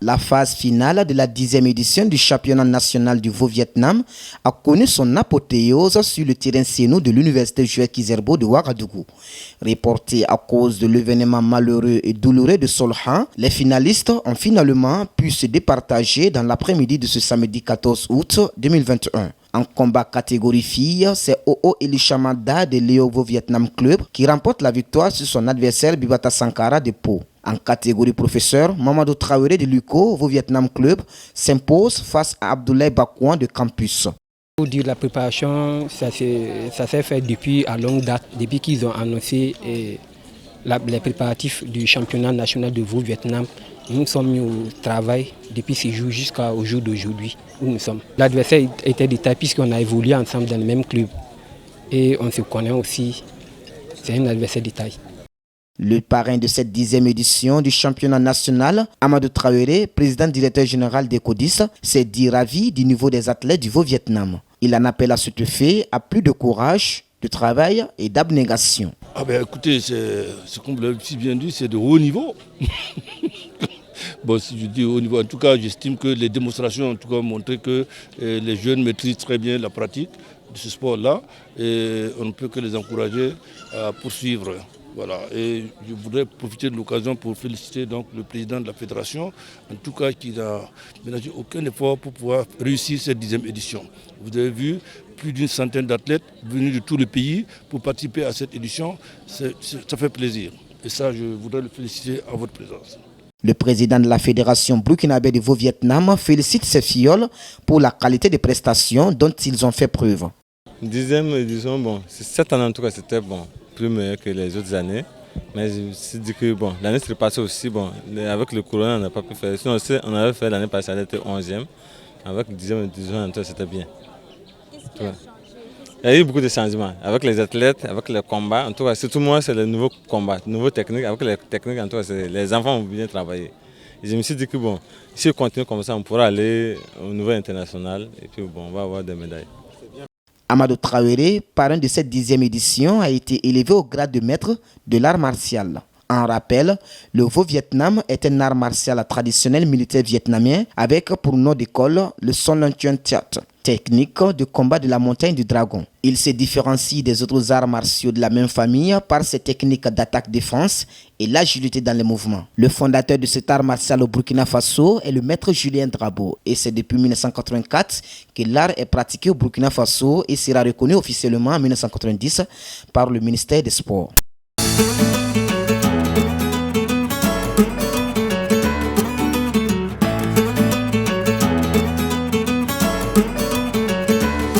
La phase finale de la 10e édition du championnat national du Vaud-Vietnam a connu son apothéose sur le terrain Sénou de l'université Jules Kizerbo de Ouagadougou. Reporté à cause de l'événement malheureux et douloureux de Solhan, les finalistes ont finalement pu se départager dans l'après-midi de ce samedi 14 août 2021. En combat catégorie filles, c'est Oo Elishamada de Léo Vaud-Vietnam Club qui remporte la victoire sur son adversaire Bibata Sankara de Pau. En catégorie professeur, Mamadou Traoré de Luco, Vaud-Vietnam Club, s'impose face à Abdoulaye Bakouan de Campus. Pour dire la préparation, ça s'est fait depuis à longue date, depuis qu'ils ont annoncé les préparatifs du championnat national de Vaud-Vietnam. Nous sommes mis au travail depuis ce jour jusqu'au jour d'aujourd'hui où nous sommes. L'adversaire était de taille puisqu'on a évolué ensemble dans le même club. Et on se connaît aussi, c'est un adversaire de taille. Le parrain de cette 10e édition du championnat national, Amadou Traoré, président directeur général d'Ecodis, s'est dit ravi du niveau des athlètes du Vaud-Vietnam. Il en appelle à cet effet à plus de courage, de travail et d'abnégation. Écoutez, c'est comme vous l'avez si bien dit, c'est de haut niveau. Bon, si je dis haut niveau, en tout cas, j'estime que les démonstrations ont montré que les jeunes maîtrisent très bien la pratique de ce sport-là et on ne peut que les encourager à poursuivre. Voilà. Et je voudrais profiter de l'occasion pour féliciter donc le président de la fédération, en tout cas qui n'a ménagé aucun effort pour pouvoir réussir cette 10e édition. Vous avez vu plus d'une centaine d'athlètes venus de tout le pays pour participer à cette édition. Ça fait plaisir. Et ça, je voudrais le féliciter à votre présence. Le président de la fédération burkinabé de Vaud-Vietnam félicite ses filles pour la qualité des prestations dont ils ont fait preuve. 10e édition, bon, cette année en tout cas c'était bon. Plus meilleur que les autres années. Mais je me suis dit que bon, l'année s'est passée aussi, bon, avec le corona on n'a pas pu faire. Sinon on avait fait l'année passée, elle était 11e. Avec le 10e édition, c'était bien. Qu'est-ce qui a changé? Il y a eu beaucoup de changements. Avec les athlètes, avec les combats, en tout cas, surtout moi, c'est les nouveaux combats, les nouvelles techniques. Avec les techniques, en tout cas, les enfants ont bien travaillé. Et je me suis dit que bon, si on continue comme ça, on pourra aller au niveau international et puis bon, on va avoir des médailles. Amadou Traoré, parrain de cette 10e édition, a été élevé au grade de maître de l'art martial. En rappel, le Vaud-Vietnam est un art martial traditionnel militaire vietnamien avec pour nom d'école le Son Lon Thuan Thiat, technique de combat de la montagne du dragon. Il se différencie des autres arts martiaux de la même famille par ses techniques d'attaque-défense et l'agilité dans les mouvements. Le fondateur de cet art martial au Burkina Faso est le maître Julien Drabo et c'est depuis 1984 que l'art est pratiqué au Burkina Faso et sera reconnu officiellement en 1990 par le ministère des Sports.